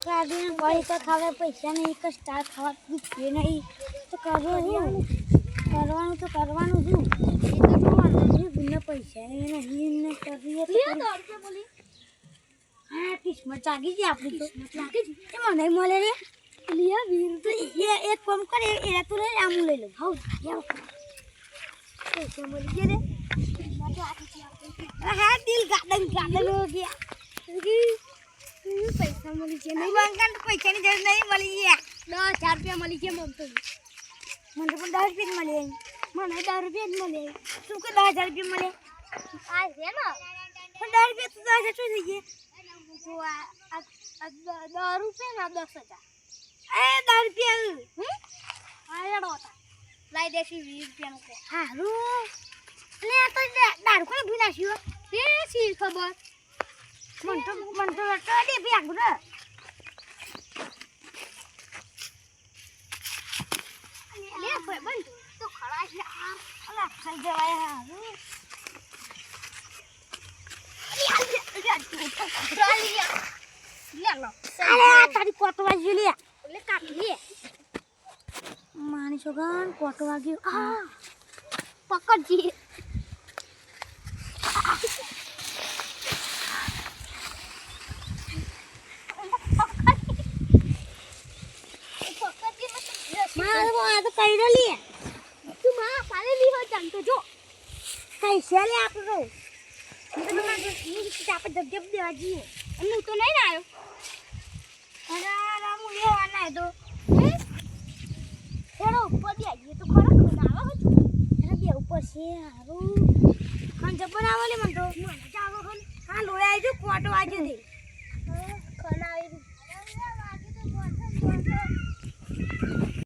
કાઢીને ગોળી તો ખાવા પૈસા નહીં કે સ્ટાર ખાવા પૂછીએ નહીં તો કરવાનું તો કરવાનું શું એ તો જોવાનું બુને પૈસા નહીં ને કરીએ તો બોલી હા કિસ્મત જાગી ગઈ આપણી તો લાગી જ એ મને મળે રે લિયા વીર તો એક કામ કરે એરા તું લઈ આમ લઈ લઉં હાઉ યાર પૈસા મળી ગયા રે હા દિલ ગાર્ડન હો ગયા પૈસા મળી ગયા નહીં બંગાન પૈસાની જરૂર નહીં મળી ગયા 10,000 રૂપિયા મળી ગયા મને તો પણ 10 રૂપિયા મળે મને 10 રૂપિયા જ મળે શું કે 10,000 રૂપિયા મળે આ છે ને પણ 10 રૂપિયા તો 10,000 શું થઈ ગયા જો આ 10 રૂપિયા ના 10,000 એ 10 રૂપિયા હા યાડો લાઈ દેશી 20 રૂપિયાનું કે હારું લે આ તો દારૂ કોને ભી નાખ્યો તે સી ખબર મન તો ટડી ભી આગળ લે ભાઈ બંધ તો ખડા છે આ અલા ખાઈ જવાય હારું તારી કોટ વાગ્યું લે એટલે કાઢી માની છોકરાને કોટ વાગ્યું આ પકડજી મારે તો કઈ ન લે તું માં પાલે લી હો જાન તો જો કઈ છે લે આપણો આપણે જબ દેવા જઈએ હું તો નહીં આવ્યો અરે રામુ લેવા ના તો એનો ઉપર દે આવીએ તો ખરા ખોના આવે એને બે ઉપર છે હારું ખાન જબર આવે લે મન તો મને જાવ ખન હા લોયા આવજો કોટો આવજો દે